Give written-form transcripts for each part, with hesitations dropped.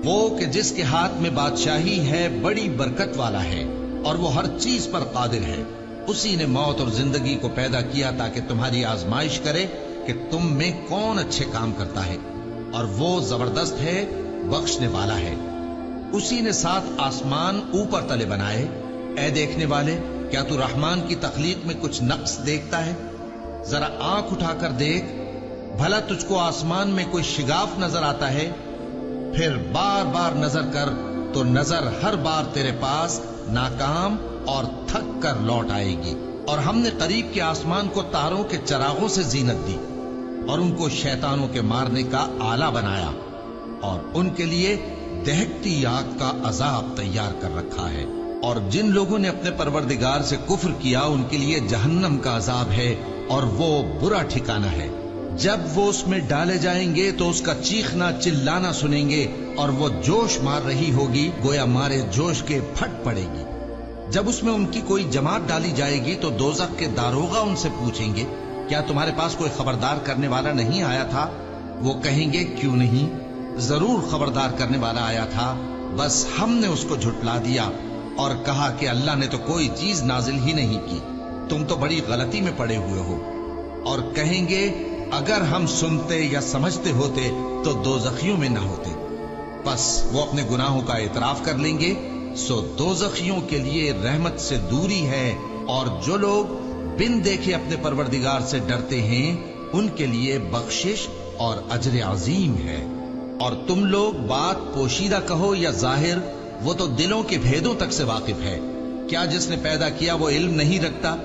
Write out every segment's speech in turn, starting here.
وہ کہ جس کے ہاتھ میں بادشاہی ہے بڑی برکت والا ہے اور وہ ہر چیز پر قادر ہے. اسی نے موت اور زندگی کو پیدا کیا تاکہ تمہاری آزمائش کرے کہ تم میں کون اچھے کام کرتا ہے، اور وہ زبردست ہے، بخشنے والا ہے. اسی نے 7 آسمان اوپر تلے بنائے. اے دیکھنے والے، کیا تو رحمان کی تخلیق میں کچھ نقص دیکھتا ہے؟ ذرا آنکھ اٹھا کر دیکھ، بھلا تجھ کو آسمان میں کوئی شگاف نظر آتا ہے؟ پھر بار بار نظر کر تو نظر ہر بار تیرے پاس ناکام اور تھک کر لوٹ آئے گی. اور ہم نے قریب کے آسمان کو تاروں کے چراغوں سے زینت دی اور ان کو شیطانوں کے مارنے کا آلہ بنایا، اور ان کے لیے دہکتی آگ کا عذاب تیار کر رکھا ہے. اور جن لوگوں نے اپنے پروردگار سے کفر کیا ان کے لیے جہنم کا عذاب ہے، اور وہ برا ٹھکانہ ہے. جب وہ اس میں ڈالے جائیں گے تو اس کا چیخنا چلانا سنیں گے، اور وہ جوش مار رہی ہوگی گویا مارے جوش کے پھٹ پڑے گی. جب اس میں ان کی کوئی جماعت ڈالی جائے گی تو دوزخ کے داروغہ ان سے پوچھیں گے، کیا تمہارے پاس کوئی خبردار کرنے والا نہیں آیا تھا؟ وہ کہیں گے، کیوں نہیں، ضرور خبردار کرنے والا آیا تھا، بس ہم نے اس کو جھٹلا دیا اور کہا کہ اللہ نے تو کوئی چیز نازل ہی نہیں کی، تم تو بڑی غلطی میں پڑے ہوئے ہو. اور کہیں گے، اگر ہم سنتے یا سمجھتے ہوتے تو دوزخیوں میں نہ ہوتے. بس وہ اپنے گناہوں کا اعتراف کر لیں گے، سو دوزخیوں کے لیے رحمت سے دوری ہے، اور جو لوگ بن دیکھے اپنے پروردگار سے ڈرتے ہیں ان کے لیے بخشش اور اجر عظیم ہے. اور تم لوگ بات پوشیدہ کہو یا ظاہر، وہ تو دلوں کے بھیدوں تک سے واقف ہے. کیا جس نے پیدا کیا وہ علم نہیں رکھتا؟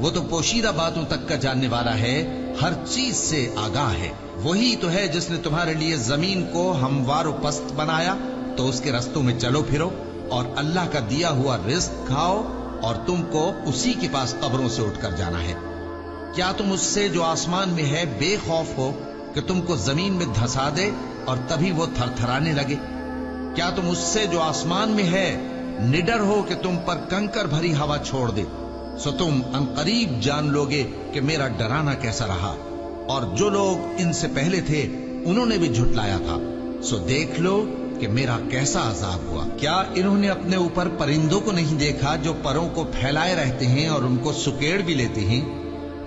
وہ تو پوشیدہ باتوں تک کا جاننے والا ہے، ہر چیز سے آگاہ ہے. وہی تو ہے جس نے تمہارے لیے زمین کو ہموار و پست بنایا، تو اس کے رستوں میں چلو پھرو اور اللہ کا دیا ہوا رزق کھاؤ، اور تم کو اسی کے پاس قبروں سے اٹھ کر جانا ہے. کیا تم اس سے جو آسمان میں ہے بے خوف ہو کہ تم کو زمین میں دھسا دے اور تبھی وہ تھر تھرانے لگے؟ کیا تم اس سے جو آسمان میں ہے نڈر ہو کہ تم پر کنکر بھری ہوا چھوڑ دے؟ سو تم عنقریب جان لوگے کہ میرا ڈرانا کیسا رہا. اور جو لوگ ان سے پہلے تھے انہوں نے بھی جھٹلایا تھا، سو دیکھ لو کہ میرا کیسا عذاب ہوا. کیا انہوں نے اپنے اوپر پرندوں کو نہیں دیکھا جو پروں کو پھیلائے رہتے ہیں اور ان کو سکیڑ بھی لیتے ہیں؟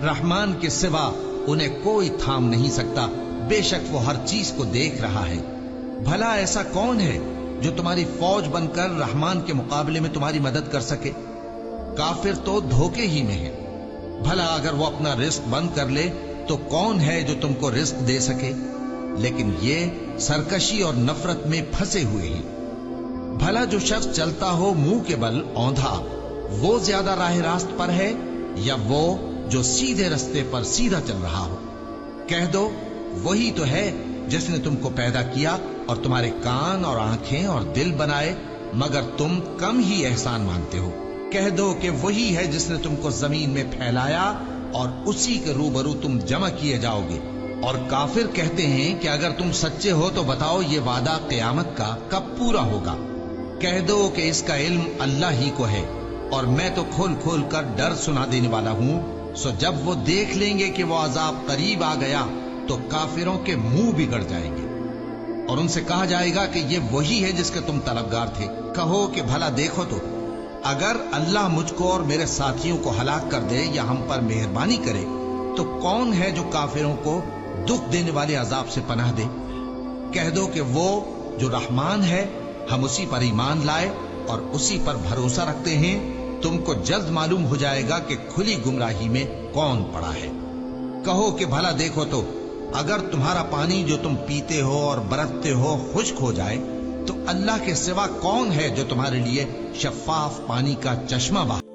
رحمان کے سوا انہیں کوئی تھام نہیں سکتا، بے شک وہ ہر چیز کو دیکھ رہا ہے. بھلا ایسا کون ہے جو تمہاری فوج بن کر رحمان کے مقابلے میں تمہاری مدد کر سکے؟ کافر تو دھوکے ہی میں ہے. بھلا اگر وہ اپنا رزق بند کر لے تو کون ہے جو تم کو رزق دے سکے؟ لیکن یہ سرکشی اور نفرت میں پھنسے ہوئے ہیں. بھلا جو شخص چلتا ہو منہ کے بل اوندھا، وہ زیادہ راہ راست پر ہے یا وہ جو سیدھے رستے پر سیدھا چل رہا ہو؟ کہہ دو، وہی تو ہے جس نے تم کو پیدا کیا اور تمہارے کان اور آنکھیں اور دل بنائے، مگر تم کم ہی احسان مانتے ہو. کہہ دو کہ وہی ہے جس نے تم کو زمین میں پھیلایا اور اسی کے روبرو تم جمع کیے جاؤ گے. اور کافر کہتے ہیں کہ اگر تم سچے ہو تو بتاؤ یہ وعدہ قیامت کا کب پورا ہوگا؟ کہہ دو کہ اس کا علم اللہ ہی کو ہے، اور میں تو کھول کھول کر ڈر سنا دینے والا ہوں. سو جب وہ دیکھ لیں گے کہ وہ عذاب قریب آ گیا تو کافروں کے منہ بگڑ جائیں گے، اور ان سے کہا جائے گا کہ یہ وہی ہے جس کے تم طلبگار تھے. کہو کہ بھلا دیکھو تو، اگر اللہ مجھ کو اور میرے ساتھیوں کو ہلاک کر دے یا ہم پر مہربانی کرے تو کون ہے جو کافروں کو دکھ دینے والے عذاب سے پناہ دے؟ کہہ دو کہ وہ جو رحمان ہے، ہم اسی پر ایمان لائے اور اسی پر بھروسہ رکھتے ہیں. تم کو جلد معلوم ہو جائے گا کہ کھلی گمراہی میں کون پڑا ہے. کہو کہ بھلا دیکھو تو، اگر تمہارا پانی جو تم پیتے ہو اور برتتے ہو خشک ہو جائے تو اللہ کے سوا کون ہے جو تمہارے لیے شفاف پانی کا چشمہ بہائے؟